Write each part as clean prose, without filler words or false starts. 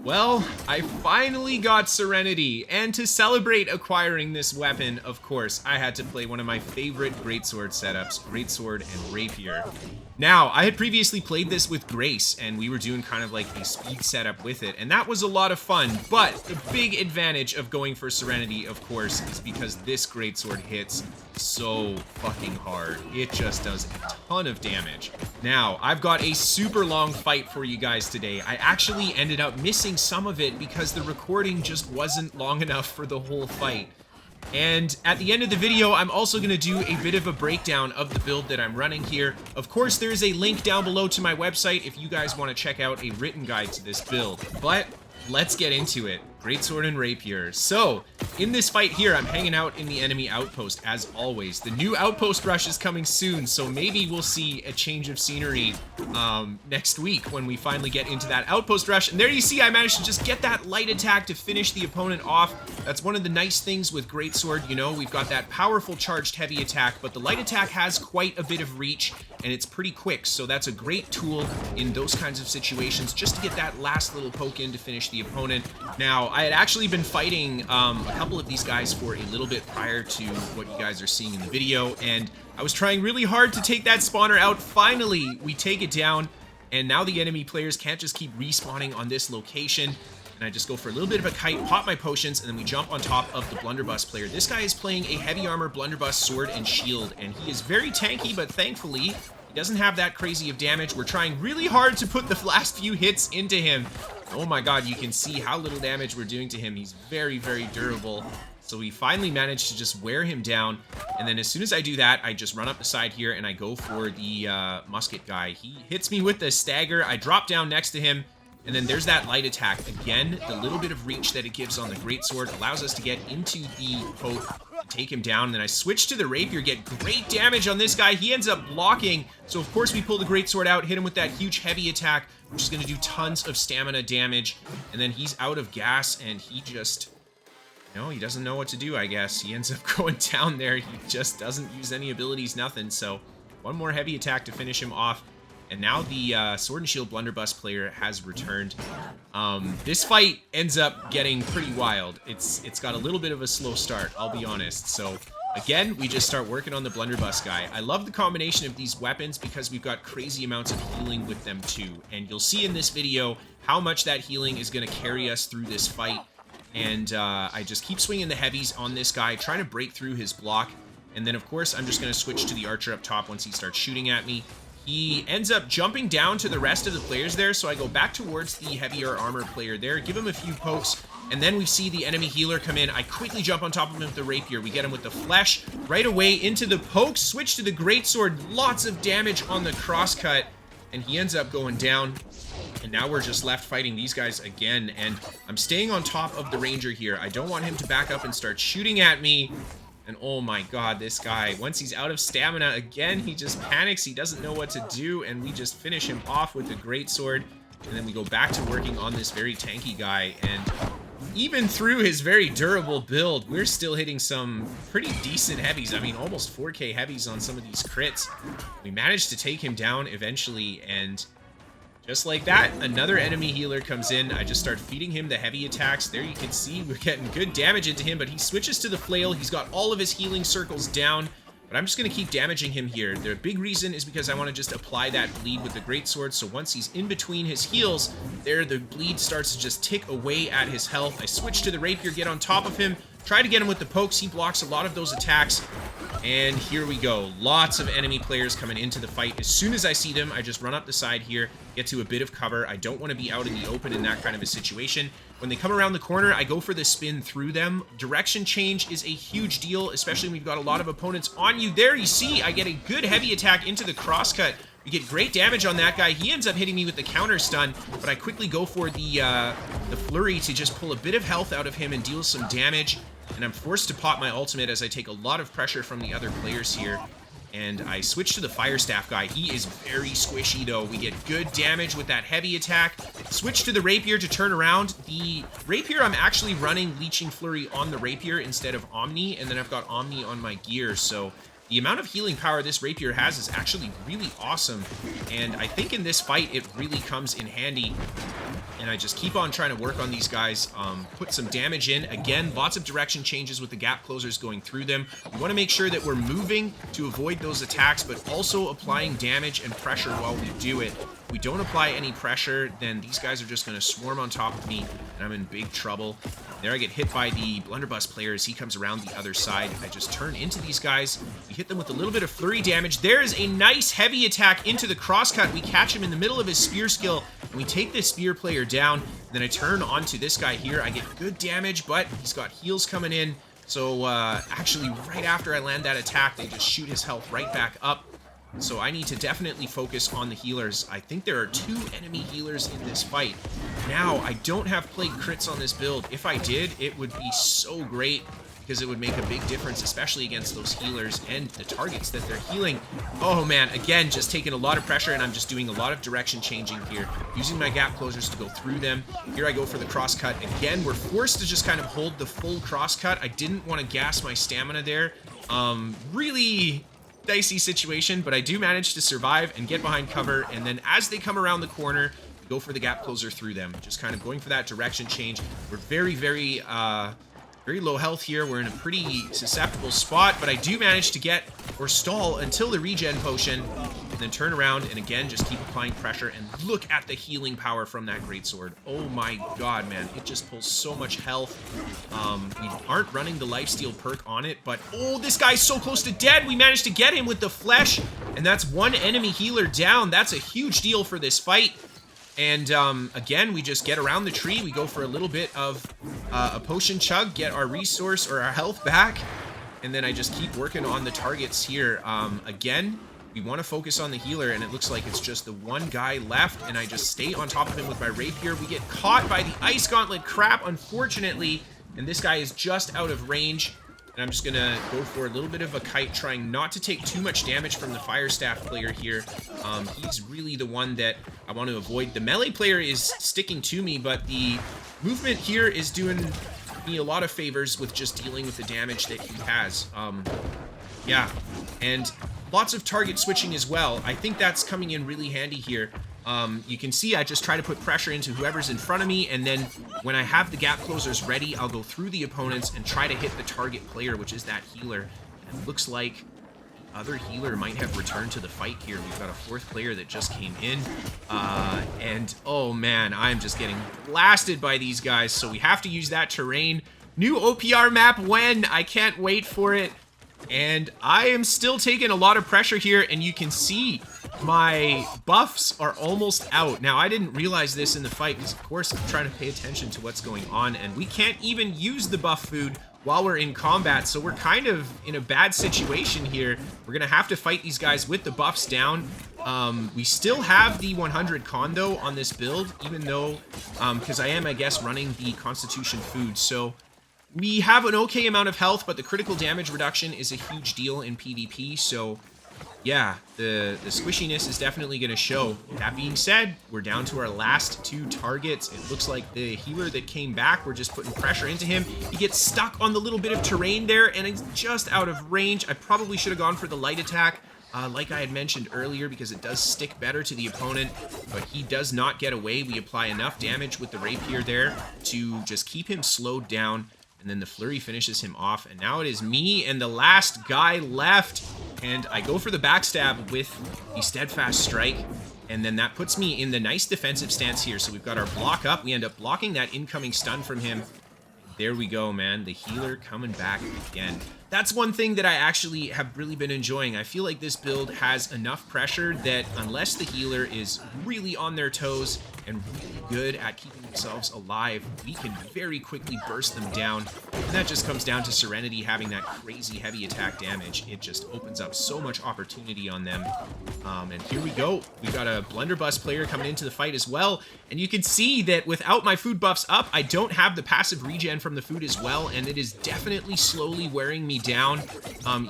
Well, I finally got Serenity, and to celebrate acquiring this weapon, of course, I had to play one of my favorite Greatsword setups, Greatsword and Rapier. Now, I had previously played this with Grace, and we were doing kind of like a speed setup with it, and that was a lot of fun, but the big advantage of going for Serenity, of course, is because this Greatsword hits so fucking hard. It just does a ton of damage. Now, I've got a super long fight for you guys today. I actually ended up missing some of it because the recording just wasn't long enough for the whole fight. And at the end of the video, I'm also going to do a bit of a breakdown of the build that I'm running here. Of course, there's a link down below to my website if you guys want to check out a written guide to this build. But let's get into it. Greatsword and Rapier. So, in this fight here, I'm hanging out in the enemy outpost, as always. The new outpost rush is coming soon, so maybe we'll see a change of scenery next week when we finally get into that outpost rush. And there you see, I managed to just get that light attack to finish the opponent off. That's one of the nice things with Greatsword, you know, we've got that powerful charged heavy attack, but the light attack has quite a bit of reach, and it's pretty quick, so that's a great tool in those kinds of situations, just to get that last little poke in to finish the opponent. Now, I had actually been fighting a couple of these guys for a little bit prior to what you guys are seeing in the video, and I was trying really hard to take that spawner out. Finally, we take it down, and now the enemy players can't just keep respawning on this location. And I just go for a little bit of a kite, pop my potions, and then we jump on top of the blunderbuss player. This guy is playing a heavy armor blunderbuss sword and shield, and he is very tanky, but thankfully, he doesn't have that crazy of damage. We're trying really hard to put the last few hits into him. Oh my god, you can see how little damage we're doing to him. He's very, very durable. So we finally managed to just wear him down. And then as soon as I do that, I just run up the side here and I go for the musket guy. He hits me with the stagger. I drop down next to him. And then there's that light attack. Again, the little bit of reach that it gives on the Greatsword allows us to get into the poke, take him down. And then I switch to the Rapier, get great damage on this guy. He ends up blocking. So of course we pull the Greatsword out, hit him with that huge heavy attack, which is going to do tons of stamina damage. And then he's out of gas and he just... No, he doesn't know what to do, I guess. He ends up going down there. He just doesn't use any abilities, nothing. So one more heavy attack to finish him off. And now the Sword and Shield Blunderbuss player has returned. This fight ends up getting pretty wild. It's got a little bit of a slow start, I'll be honest. So again, we just start working on the Blunderbuss guy. I love the combination of these weapons because we've got crazy amounts of healing with them too. And you'll see in this video how much that healing is going to carry us through this fight. And I just keep swinging the heavies on this guy, trying to break through his block. And then of course, I'm just going to switch to the archer up top once he starts shooting at me. He ends up jumping down to the rest of the players there, so I go back towards the heavier armor player there, give him a few pokes, and then we see the enemy healer come in. I quickly jump on top of him with the Rapier. We get him with the flesh right away into the pokes, switch to the Greatsword, lots of damage on the crosscut, and he ends up going down. And now we're just left fighting these guys again, and I'm staying on top of the Ranger here. I don't want him to back up and start shooting at me. And oh my god, this guy, once he's out of stamina, again, he just panics. He doesn't know what to do, and we just finish him off with the Greatsword. And then we go back to working on this very tanky guy. And even through his very durable build, we're still hitting some pretty decent heavies. I mean, almost 4K heavies on some of these crits. We managed to take him down eventually, and just like that, another enemy healer comes in. I just start feeding him the heavy attacks. There you can see we're getting good damage into him, but he switches to the flail. He's got all of his healing circles down, but I'm just going to keep damaging him here. The big reason is because I want to just apply that bleed with the Greatsword, so once he's in between his heals, there the bleed starts to just tick away at his health. I switch to the Rapier, get on top of him, try to get him with the pokes. He blocks a lot of those attacks. And here we go. Lots of enemy players coming into the fight. As soon as I see them, I just run up the side here, get to a bit of cover. I don't want to be out in the open in that kind of a situation. When they come around the corner, I go for the spin through them. Direction change is a huge deal, especially when we've got a lot of opponents on you. There you see, I get a good heavy attack into the crosscut. We get great damage on that guy. He ends up hitting me with the counter stun, but I quickly go for the flurry to just pull a bit of health out of him and deal some damage. And I'm forced to pop my ultimate as I take a lot of pressure from the other players here. And I switch to the Fire Staff guy. He is very squishy, though. We get good damage with that heavy attack. Switch to the Rapier to turn around. The Rapier, I'm actually running Leeching Flurry on the Rapier instead of Omni, and then I've got Omni on my gear, so the amount of healing power this Rapier has is actually really awesome, and I think in this fight it really comes in handy. And I just keep on trying to work on these guys, put some damage in. Again, lots of direction changes with the gap closers going through them. We want to make sure that we're moving to avoid those attacks, but also applying damage and pressure while we do it. If we don't apply any pressure, then these guys are just going to swarm on top of me, and I'm in big trouble. There I get hit by the blunderbuss player as he comes around the other side. I just turn into these guys. We hit them with a little bit of flurry damage. There is a nice heavy attack into the crosscut. We catch him in the middle of his spear skill, and we take this spear player down. Then I turn onto this guy here. I get good damage, but he's got heals coming in. So actually, right after I land that attack, they just shoot his health right back up. So I need to definitely focus on the healers. I think there are 2 enemy healers in this fight. Now, I don't have plague crits on this build. If I did, it would be so great because it would make a big difference, especially against those healers and the targets that they're healing. Oh man, again, just taking a lot of pressure, and I'm just doing a lot of direction changing here, using my gap closers to go through them. Here I go for the crosscut. Again, we're forced to just kind of hold the full crosscut. I didn't want to gas my stamina there. Really dicey situation, but I do manage to survive and get behind cover, and then as they come around the corner, we go for the gap closer through them, just kind of going for that direction change. We're very low health here. We're in a pretty susceptible spot, but I do manage to get or stall until the regen potion, and then turn around and again just keep applying pressure. And look at the healing power from that greatsword. Oh my god, man, it just pulls so much health. We aren't running the lifesteal perk on it, but oh, this guy's so close to dead. We managed to get him with the flesh, and that's 1 enemy healer down. That's a huge deal for this fight. And again, we just get around the tree. We go for a little bit of a potion chug, get our resource or our health back, and then I just keep working on the targets here. Again, we want to focus on the healer, and it looks like it's just the 1 guy left, and I just stay on top of him with my rapier. We get caught by the ice gauntlet crap, unfortunately, and this guy is just out of range. And I'm just gonna go for a little bit of a kite, trying not to take too much damage from the fire staff player here. He's really the one that I want to avoid. The melee player is sticking to me, but the movement here is doing me a lot of favors with just dealing with the damage that he has. Yeah, and lots of target switching as well. I think that's coming in really handy here. You can see I just try to put pressure into whoever's in front of me, and then when I have the gap closers ready, I'll go through the opponents and try to hit the target player, which is that healer. And it looks like the other healer might have returned to the fight here. We've got a 4th player that just came in, and oh man, I'm just getting blasted by these guys, so we have to use that terrain. New OPR map when? I can't wait for it. And I am still taking a lot of pressure here, and you can see my buffs are almost out. Now, I didn't realize this in the fight because, of course, I'm trying to pay attention to what's going on, and we can't even use the buff food while we're in combat, so we're kind of in a bad situation here. We're going to have to fight these guys with the buffs down. We still have the 100 con, though, on this build, even though, because I am, I guess, running the Constitution food, so we have an okay amount of health, but the critical damage reduction is a huge deal in PvP, so yeah, the squishiness is definitely going to show. That being said, we're down to our last 2 targets. It looks like the healer that came back, we're just putting pressure into him. He gets stuck on the little bit of terrain there, and he's just out of range. I probably should have gone for the light attack, like I had mentioned earlier, because it does stick better to the opponent, but he does not get away. We apply enough damage with the rapier there to just keep him slowed down, and then the flurry finishes him off, and now it is me and the last guy left. And I go for the backstab with the steadfast strike, and then that puts me in the nice defensive stance here. So we've got our block up. We end up blocking that incoming stun from him. There we go, man. The healer coming back again. That's one thing that I actually have really been enjoying. I feel like this build has enough pressure that unless the healer is really on their toes and really good at keeping themselves alive, we can very quickly burst them down. And that just comes down to Serenity having that crazy heavy attack damage. It just opens up so much opportunity on them. And here we go. We've got a blunderbuss player coming into the fight as well. And you can see that without my food buffs up, I don't have the passive regen from the food as well. And it is definitely slowly wearing me down.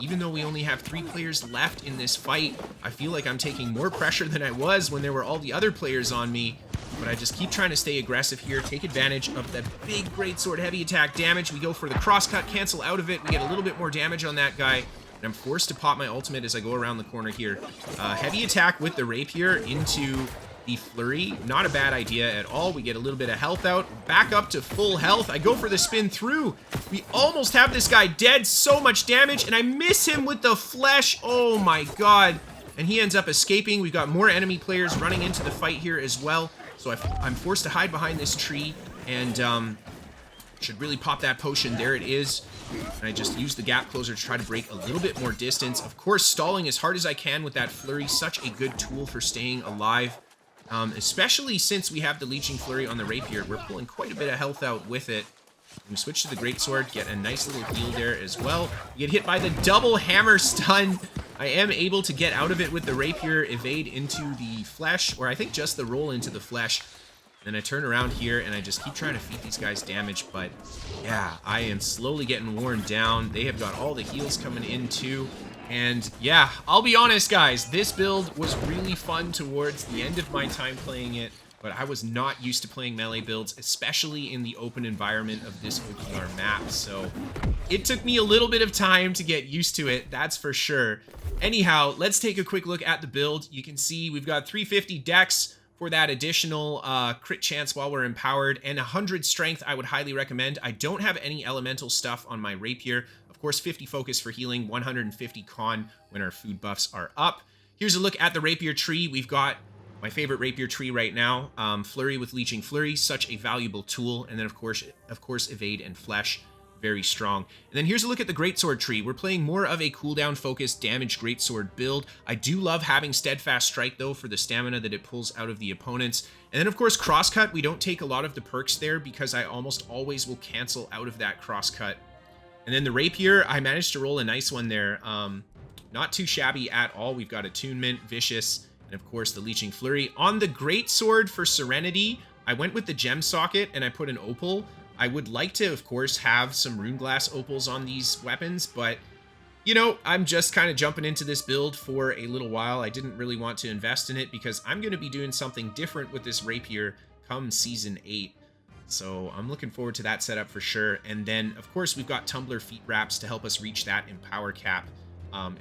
Even though we only have 3 players left in this fight, I feel like I'm taking more pressure than I was when there were all the other players on me. But I just keep trying to stay aggressive here, take advantage of that big greatsword heavy attack damage. We go for the crosscut, cancel out of it. We get a little bit more damage on that guy. And I'm forced to pop my ultimate as I go around the corner here. Heavy attack with the rapier into the flurry. Not a bad idea at all. We get a little bit of health out. Back up to full health. I go for the spin through. We almost have this guy dead. So much damage, and I miss him with the flesh. Oh my god. And he ends up escaping. We've got more enemy players running into the fight here as well. So I'm forced to hide behind this tree, and should really pop that potion. There it is. And I just use the gap closer to try to break a little bit more distance. Of course, stalling as hard as I can with that flurry. Such a good tool for staying alive. Especially since we have the leeching flurry on the rapier. We're pulling quite a bit of health out with it. We switch to the greatsword, get a nice little heal there as well. We get hit by the double hammer stun. I am able to get out of it with the rapier, evade into the flesh, or I think just the roll into the flesh. Then I turn around here and I just keep trying to feed these guys damage, but yeah, I am slowly getting worn down. They have got all the heals coming in too. And yeah, I'll be honest guys, this build was really fun towards the end of my time playing it, but I was not used to playing melee builds, especially in the open environment of this OPR map. So it took me a little bit of time to get used to it, that's for sure. Anyhow, let's take a quick look at the build. You can see we've got 350 dex for that additional crit chance while we're empowered, and 100 strength I would highly recommend. I don't have any elemental stuff on my rapier. Of course, 50 focus for healing, 150 con when our food buffs are up. Here's a look at the rapier tree. We've got my favorite rapier tree right now, flurry with leeching flurry, such a valuable tool, and then of course evade and flesh. Very strong. And then here's a look at the greatsword tree. We're playing more of a cooldown focused damage greatsword build. I do love having steadfast strike though for the stamina that it pulls out of the opponents. And then of course crosscut, we don't take a lot of the perks there because I almost always will cancel out of that crosscut. And then the rapier, I managed to roll a nice one there. Not too shabby at all. We've got attunement, vicious, and of course the leeching flurry. On the greatsword for Serenity, I went with the gem socket and I put an opal. I would like to, of course, have some rune glass opals on these weapons, but, you know, I'm just kind of jumping into this build for a little while. I didn't really want to invest in it because I'm going to be doing something different with this rapier come Season 8. So I'm looking forward to that setup for sure. And then, of course, we've got Tumbler feet wraps to help us reach that empower cap,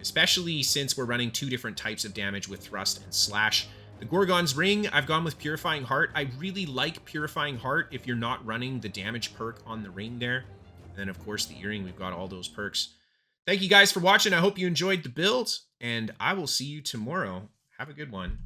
especially since we're running two different types of damage with thrust and slash. The Gorgon's Ring, I've gone with Purifying Heart. I really like Purifying Heart if you're not running the damage perk on the ring there. And then, of course, the earring, we've got all those perks. Thank you guys for watching. I hope you enjoyed the build, and I will see you tomorrow. Have a good one.